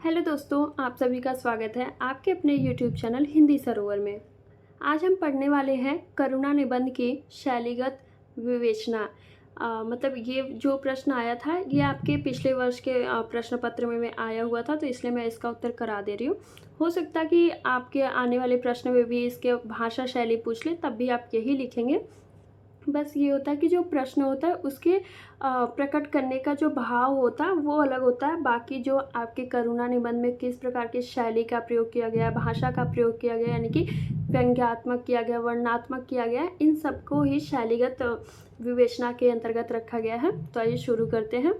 Hello दोस्तों, आप सभी का स्वागत है आपके अपने यूट्यूब चैनल हिंदी सरोवर में। आज हम पढ़ने वाले हैं करुणा निबंध की शैलीगत विवेचना। मतलब ये जो प्रश्न आया था ये आपके पिछले वर्ष के प्रश्न पत्र में आया हुआ था, तो इसलिए मैं इसका उत्तर करा दे रही हूँ। हो सकता है कि आपके आने वाले प्रश्न में भी इसके भाषा शैली पूछ ले, तब भी आप यही लिखेंगे। बस ये होता है कि जो प्रश्न होता है उसके प्रकट करने का जो भाव होता है वो अलग होता है। बाकी जो आपके करुणा निबंध में किस प्रकार की शैली का प्रयोग किया गया है, भाषा का प्रयोग किया गया, यानी कि व्यंग्यात्मक किया गया, वर्णनात्मक किया गया, इन सबको ही शैलीगत विवेचना के अंतर्गत रखा गया है। तो आइए शुरू करते हैं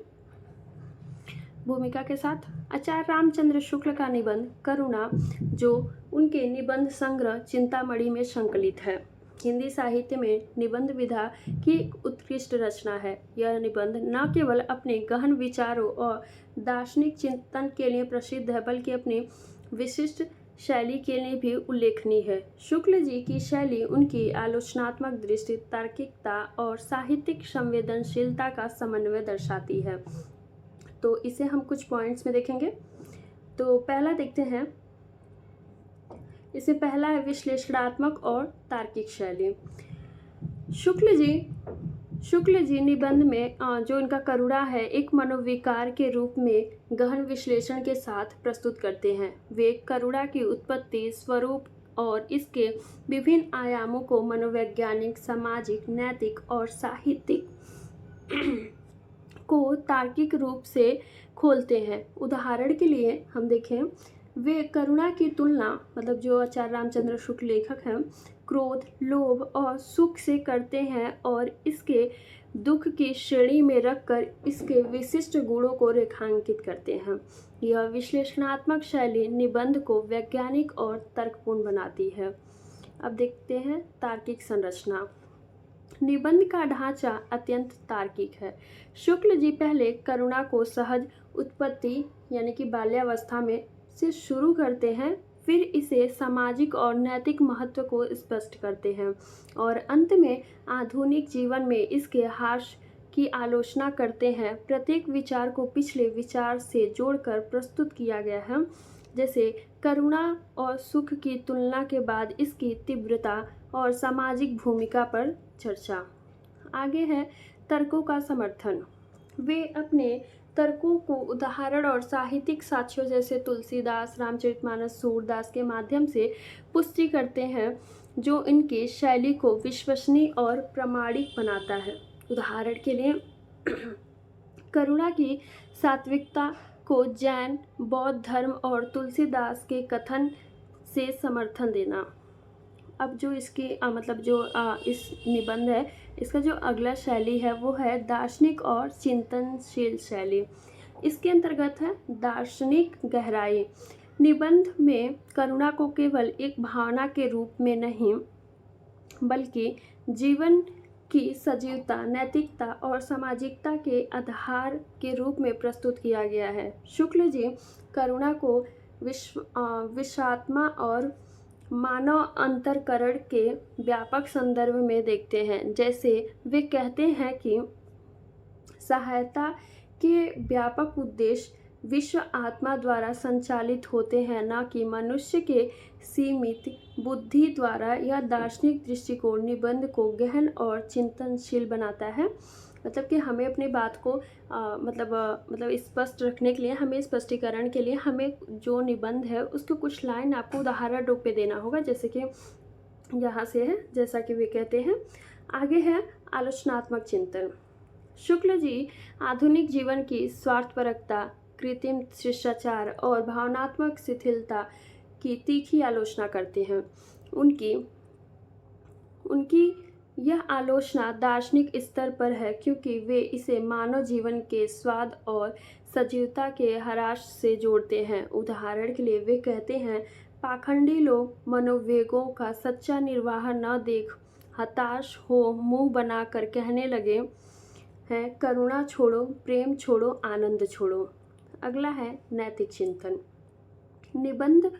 भूमिका के साथ। आचार्य रामचंद्र शुक्ल का निबंध करुणा, जो उनके निबंध संग्रह चिंतामणि में संकलित है, हिंदी साहित्य में निबंध विधा की एक उत्कृष्ट रचना है। यह निबंध न केवल अपने गहन विचारों और दार्शनिक चिंतन के लिए प्रसिद्ध है, बल्कि अपनी विशिष्ट शैली के लिए भी उल्लेखनीय है। शुक्ल जी की शैली उनकी आलोचनात्मक दृष्टि, तार्किकता और साहित्यिक संवेदनशीलता का समन्वय दर्शाती है। तो इसे हम कुछ पॉइंट्स में देखेंगे। तो पहला देखते हैं, इससे पहला है विश्लेषणात्मक और तार्किक शैली। शुक्ल जी निबंध में जो इनका करुणा है एक मनोविकार के रूप में गहन विश्लेषण के साथ प्रस्तुत करते हैं। वे करुणा की उत्पत्ति, स्वरूप और इसके विभिन्न आयामों को मनोवैज्ञानिक, सामाजिक, नैतिक और साहित्यिक को तार्किक रूप से खोलते हैं। उदाहरण के लिए हम देखें, वे करुणा की तुलना, मतलब जो आचार्य रामचंद्र शुक्ल लेखक हैं, क्रोध, लोभ और सुख से करते हैं और इसके दुख की श्रेणी में रखकर इसके विशिष्ट गुणों को रेखांकित करते हैं। यह विश्लेषणात्मक शैली निबंध को वैज्ञानिक और तर्कपूर्ण बनाती है। अब देखते हैं तार्किक संरचना। निबंध का ढांचा अत्यंत तार्किक है। शुक्ल जी पहले करुणा को सहज उत्पत्ति यानी कि बाल्यावस्था में से शुरू करते हैं, फिर इसे सामाजिक और नैतिक महत्व को स्पष्ट करते हैं और अंत में आधुनिक जीवन में इसके ह्रास की आलोचना करते हैं। प्रत्येक विचार को पिछले विचार से जोड़कर प्रस्तुत किया गया है, जैसे करुणा और सुख की तुलना के बाद इसकी तीव्रता और सामाजिक भूमिका पर चर्चा। आगे है तर्कों का समर्थन। वे अपने तर्कों को उदाहरण और साहित्यिक साक्ष्यों जैसे तुलसीदास, रामचरितमानस, सूरदास के माध्यम से पुष्टि करते हैं, जो इनकी शैली को विश्वसनीय और प्रामाणिक बनाता है। उदाहरण के लिए करुणा की सात्विकता को जैन, बौद्ध धर्म और तुलसीदास के कथन से समर्थन देना। अब जो इसकी मतलब जो इस निबंध है, इसका जो अगला शैली है वो है दार्शनिक और चिंतनशील शैली। इसके अंतर्गत है दार्शनिक गहराई। निबंध में करुणा को केवल एक भावना के रूप में नहीं, बल्कि जीवन की सजीवता, नैतिकता और सामाजिकता के आधार के रूप में प्रस्तुत किया गया है। शुक्ल जी करुणा को विश्वात्मा और मानव अंतरकरण के व्यापक संदर्भ में देखते हैं। जैसे वे कहते हैं कि सहायता के व्यापक उद्देश्य विश्व आत्मा द्वारा संचालित होते हैं, न कि मनुष्य के सीमित बुद्धि द्वारा। यह दार्शनिक दृष्टिकोण निबंध को गहन और चिंतनशील बनाता है। मतलब कि हमें अपनी बात को मतलब स्पष्ट रखने के लिए, हमें स्पष्टीकरण के लिए हमें जो निबंध है उसको कुछ लाइन आपको उदाहरण रूप में देना होगा, जैसे कि यहाँ से है, जैसा कि वे कहते हैं। आगे है आलोचनात्मक चिंतन। शुक्ल जी आधुनिक जीवन की स्वार्थपरकता, कृत्रिम शिष्टाचार और भावनात्मक शिथिलता की तीखी आलोचना करते हैं। उनकी यह आलोचना दार्शनिक स्तर पर है, क्योंकि वे इसे मानव जीवन के स्वाद और सजीवता के ह्रास से जोड़ते हैं। उदाहरण के लिए वे कहते हैं, पाखंडी लोग मनोवेगों का सच्चा निर्वाह न देख हताश हो मुंह बनाकर कहने लगे हैं, करुणा छोड़ो, प्रेम छोड़ो, आनंद छोड़ो। अगला है नैतिक चिंतन। निबंध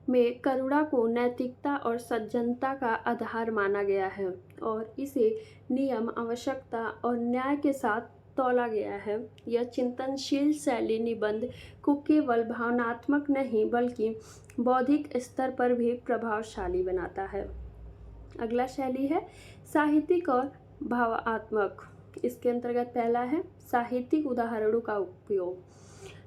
में करुणा को नैतिकता और सज्जनता का आधार माना गया है और इसे नियम, आवश्यकता और न्याय के साथ तौला गया है। यह चिंतनशील शैली निबंध को केवल भावनात्मक नहीं बल्कि बौद्धिक स्तर पर भी प्रभावशाली बनाता है। अगला शैली है साहित्यिक और भावात्मक। इसके अंतर्गत पहला है साहित्यिक उदाहरणों का उपयोग।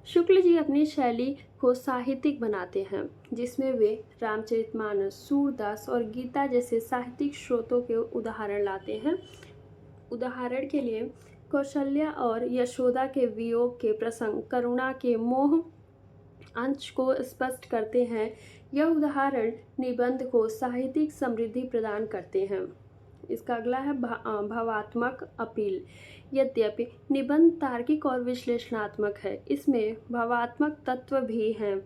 शुक्ल जी अपनी शैली को साहित्यिक बनाते हैं, जिसमें वे रामचरितमानस, सूरदास और गीता जैसे साहित्यिक स्रोतों के उदाहरण लाते हैं। उदाहरण के लिए कौशल्या और यशोदा के वियोग के प्रसंग करुणा के मोह अंश को स्पष्ट करते हैं। यह उदाहरण निबंध को साहित्यिक समृद्धि प्रदान करते हैं। इसका अगला है भावात्मक अपील। यद्यपि निबंध तार्किक और विश्लेषणात्मक है, इसमें भावात्मक तत्व भी हैं।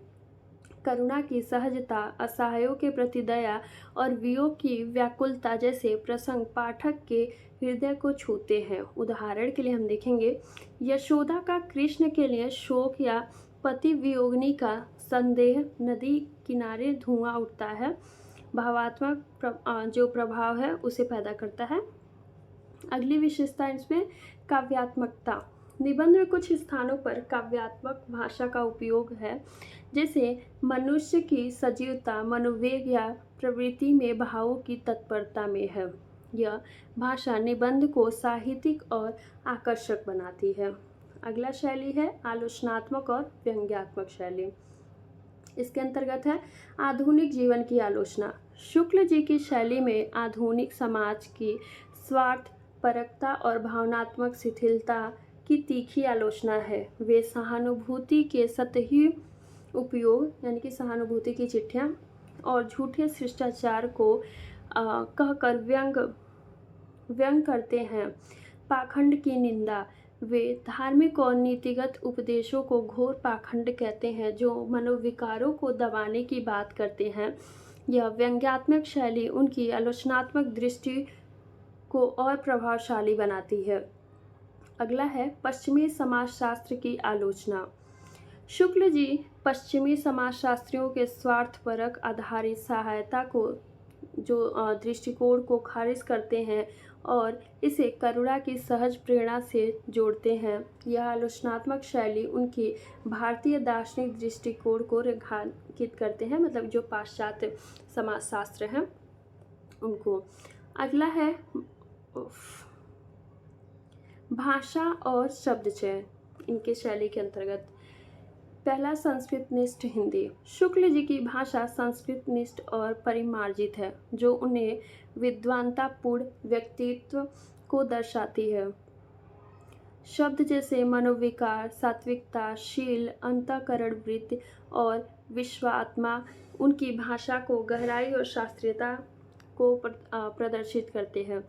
करुणा की सहजता, असहायों के प्रति दया और वियोग की व्याकुलता जैसे प्रसंग पाठक के हृदय को छूते हैं। उदाहरण के लिए हम देखेंगे यशोदा का कृष्ण के लिए शोक या पति वियोगिनी का संदेह, नदी किनारे धुआं उठता है, भावात्मक जो प्रभाव है उसे पैदा करता है। अगली विशेषता इसमें काव्यात्मकता। निबंध में कुछ स्थानों पर काव्यात्मक भाषा का उपयोग है, जैसे मनुष्य की सजीवता, मनोवेग या प्रवृत्ति में भावों की तत्परता में है। यह भाषा निबंध को साहित्यिक और आकर्षक बनाती है। अगला शैली है आलोचनात्मक और व्यंग्यात्मक शैली। इसके अंतर्गत है आधुनिक जीवन की आलोचना। शुक्ल जी की शैली में आधुनिक समाज की स्वार्थपरकता और भावनात्मक शिथिलता की तीखी आलोचना है। वे सहानुभूति के सतही उपयोग यानी कि सहानुभूति की चिट्ठियाँ और झूठे शिष्टाचार को कहकर व्यंग करते हैं। पाखंड की निंदा। वे धार्मिक और नीतिगत उपदेशों को घोर पाखंड कहते हैं, जो मनोविकारों को दबाने की बात करते हैं। यह व्यंग्यात्मक शैली उनकी आलोचनात्मक दृष्टि को और प्रभावशाली बनाती है। अगला है पश्चिमी समाजशास्त्र की आलोचना। शुक्ल जी पश्चिमी समाजशास्त्रियों के स्वार्थपरक आधारित सहायता को दृष्टिकोण को खारिज करते हैं और इसे करुणा की सहज प्रेरणा से जोड़ते हैं। यह आलोचनात्मक शैली उनकी भारतीय दार्शनिक दृष्टिकोण को रेखांकित करते हैं, मतलब जो पाश्चात्य समाजशास्त्र हैं उनको। अगला है भाषा और शब्दचय। इनके शैली के अंतर्गत पहला संस्कृतनिष्ठ हिंदी। शुक्ल जी की भाषा संस्कृतनिष्ठ और परिमार्जित है, जो उन्हें विद्वानतापूर्ण व्यक्तित्व को दर्शाती है। शब्द जैसे मनोविकार, सात्विकता, शील, अंतःकरण वृत्ति और विश्वात्मा उनकी भाषा को गहराई और शास्त्रीयता को प्रदर्शित करते हैं।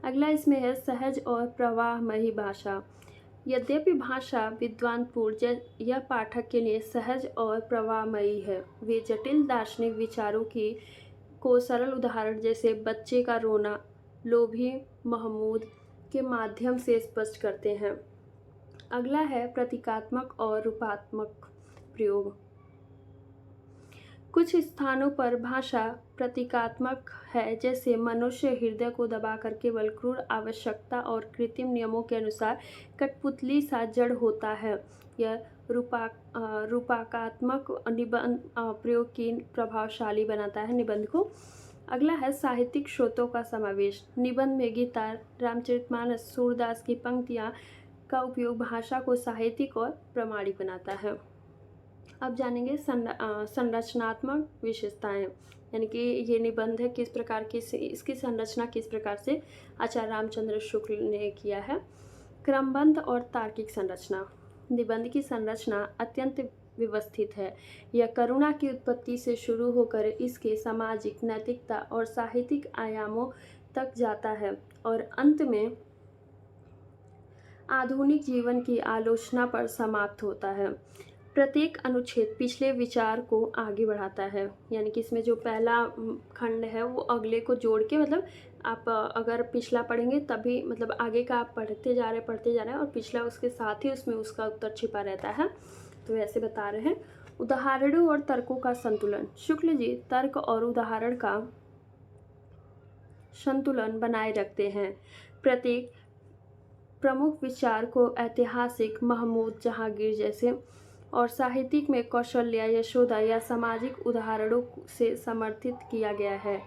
अगला इसमें है सहज और प्रवाहमयी भाषा। यद्यपि भाषा विद्वानपूर्ण यह पाठक के लिए सहज और प्रवाहमयी है। वे जटिल दार्शनिक विचारों को सरल उदाहरण जैसे बच्चे का रोना, लोभी महमूद के माध्यम से स्पष्ट करते हैं। अगला है प्रतीकात्मक और रूपात्मक प्रयोग। कुछ स्थानों पर भाषा प्रतीकात्मक है, जैसे मनुष्य हृदय को दबाकर केवल क्रूर आवश्यकता और कृत्रिम नियमों के अनुसार कठपुतली सा जड़ होता है। यह रूपकात्मक निबंध प्रयोग की प्रभावशाली बनाता है निबंध को। अगला है साहित्यिक स्रोतों का समावेश। निबंध में गीता, रामचरितमानस, सूरदास की पंक्तियाँ का उपयोग भाषा को साहित्यिक और प्रामाणिक बनाता है। अब जानेंगे संरचनात्मक विशेषताएं, यानी कि ये निबंध है किस प्रकार की इसकी संरचना किस प्रकार से आचार्य रामचंद्र शुक्ल ने किया है। क्रमबद्ध और तार्किक संरचना। निबंध की संरचना अत्यंत व्यवस्थित है। यह करुणा की उत्पत्ति से शुरू होकर इसके सामाजिक, नैतिकता और साहित्यिक आयामों तक जाता है और अंत में आधुनिक जीवन की आलोचना पर समाप्त होता है। प्रत्येक अनुच्छेद पिछले विचार को आगे बढ़ाता है, यानी कि इसमें जो पहला खंड है वो अगले को जोड़ के, मतलब आप अगर पिछला पढ़ेंगे तभी मतलब आगे का आप पढ़ते जा रहे हैं और पिछला उसके साथ ही उसमें उसका उत्तर छिपा रहता है। तो ऐसे बता रहे हैं। उदाहरणों और तर्कों का संतुलन। शुक्ल जी तर्क और उदाहरण का संतुलन बनाए रखते हैं। प्रमुख विचार को ऐतिहासिक महमूद जहांगीर जैसे और साहित्यिक में कौशल्या, यशोदा या सामाजिक उदाहरणों से समर्थित किया गया है।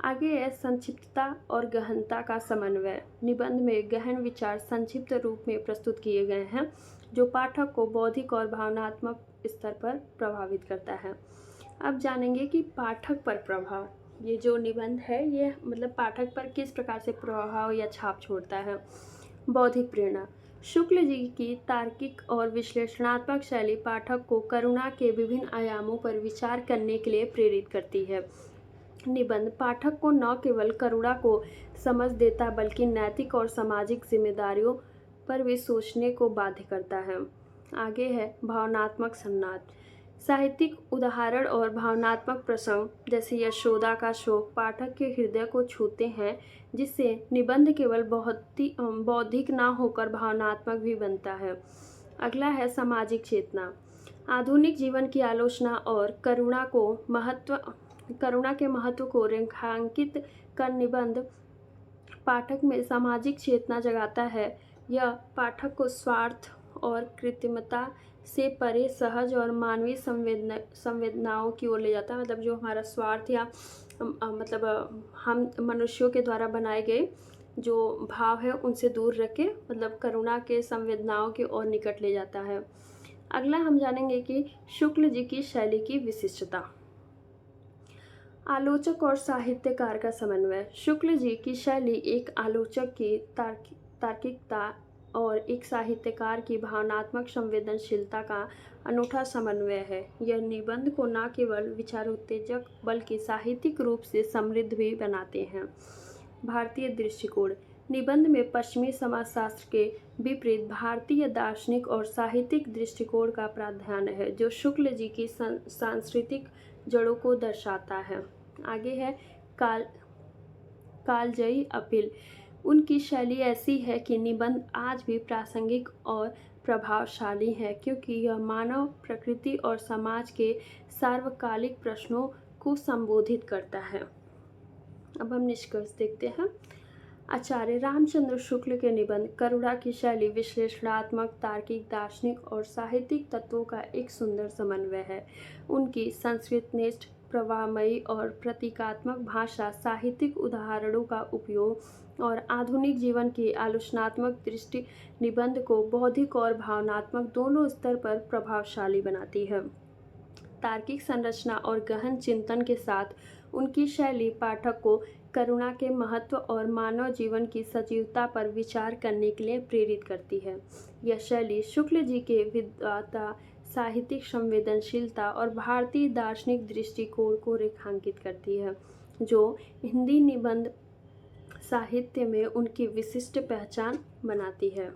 आगे है संक्षिप्तता और गहनता का समन्वय। निबंध में गहन विचार संक्षिप्त रूप में प्रस्तुत किए गए हैं, जो पाठक को बौद्धिक और भावनात्मक स्तर पर प्रभावित करता है। अब जानेंगे कि पाठक पर प्रभाव। ये जो निबंध है ये मतलब पाठक पर किस प्रकार से प्रभाव या छाप छोड़ता है। बौद्धिक प्रेरणा। शुक्ल जी की तार्किक और विश्लेषणात्मक शैली पाठक को करुणा के विभिन्न आयामों पर विचार करने के लिए प्रेरित करती है। निबंध पाठक को न केवल करुणा को समझ देता बल्कि नैतिक और सामाजिक जिम्मेदारियों पर भी सोचने को बाध्य करता है। आगे है भावनात्मक संवाद। साहित्यिक उदाहरण और भावनात्मक प्रसंग जैसे यशोदा का शोक पाठक के हृदय को छूते हैं, जिससे निबंध केवल बौद्धिक ना होकर भावनात्मक भी बनता है। अगला है सामाजिक चेतना। आधुनिक जीवन की आलोचना और करुणा के महत्व को रेखांकित कर निबंध पाठक में सामाजिक चेतना जगाता है। यह पाठक को स्वार्थ और कृत्रिमता से परे सहज और मानवीय संवेदनाओं की ओर ले जाता है। मतलब जो हमारा स्वार्थ या मतलब हम मनुष्यों के द्वारा बनाए गए जो भाव है उनसे दूर रख के मतलब करुणा के संवेदनाओं की ओर निकट ले जाता है। अगला हम जानेंगे कि शुक्ल जी की शैली की विशिष्टता। आलोचक और साहित्यकार का समन्वय। शुक्ल जी की शैली एक आलोचक की तार्किकता और एक साहित्यकार की भावनात्मक संवेदनशीलता का अनूठा समन्वय है। यह निबंध को न केवल विचारोत्तेजक बल्कि साहित्यिक रूप से समृद्ध भी बनाते हैं। भारतीय दृष्टिकोण। निबंध में पश्चिमी समाजशास्त्र के विपरीत भारतीय दार्शनिक और साहित्यिक दृष्टिकोण का प्राधान्य है, जो शुक्ल जी की सांस्कृतिक जड़ों को दर्शाता है। आगे है कालजयी अपील। उनकी शैली ऐसी है कि निबंध आज भी प्रासंगिक और प्रभावशाली है, क्योंकि यह मानव प्रकृति और समाज के सार्वकालिक प्रश्नों को संबोधित करता है। अब हम निष्कर्ष देखते हैं। आचार्य रामचंद्र शुक्ल के निबंध करुणा की शैली विश्लेषणात्मक, तार्किक, दार्शनिक और साहित्यिक तत्वों का एक सुंदर समन्वय है। उनकी संस्कृतनिष्ठ, प्रवाहमयी और प्रतीकात्मक भाषा, साहित्यिक उदाहरणों का उपयोग और आधुनिक जीवन की आलोचनात्मक दृष्टि निबंध को बौद्धिक और भावनात्मक दोनों स्तर पर प्रभावशाली बनाती है। तार्किक संरचना और गहन चिंतन के साथ उनकी शैली पाठक को करुणा के महत्व और मानव जीवन की सजीवता पर विचार करने के लिए प्रेरित करती है। यह शैली शुक्ल जी के विद्वता, साहित्यिक संवेदनशीलता और भारतीय दार्शनिक दृष्टिकोण को रेखांकित करती है, जो हिंदी निबंध साहित्य में उनकी विशिष्ट पहचान बनाती है।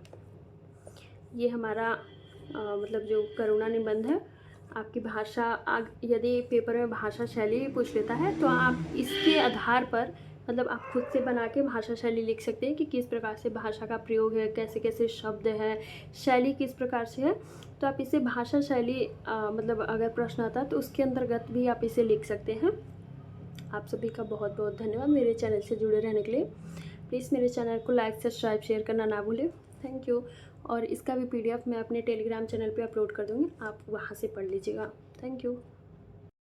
ये हमारा मतलब जो करुणा निबंध है, आपकी भाषा यदि पेपर में भाषा शैली पूछ लेता है तो आप इसके आधार पर मतलब आप खुद से बना के भाषा शैली लिख सकते हैं कि किस प्रकार से भाषा का प्रयोग है, कैसे कैसे शब्द है, शैली किस प्रकार से है। तो आप इसे भाषा शैली मतलब अगर प्रश्न आता है तो उसके अंतर्गत भी आप इसे लिख सकते हैं। आप सभी का बहुत बहुत धन्यवाद मेरे चैनल से जुड़े रहने के लिए। प्लीज़ मेरे चैनल को लाइक, सब्सक्राइब, शेयर करना ना भूलें। Thank you. और इसका भी PDF मैं अपने टेलीग्राम चैनल पे अपलोड कर दूँगी, आप वहाँ से पढ़ लीजिएगा। Thank you.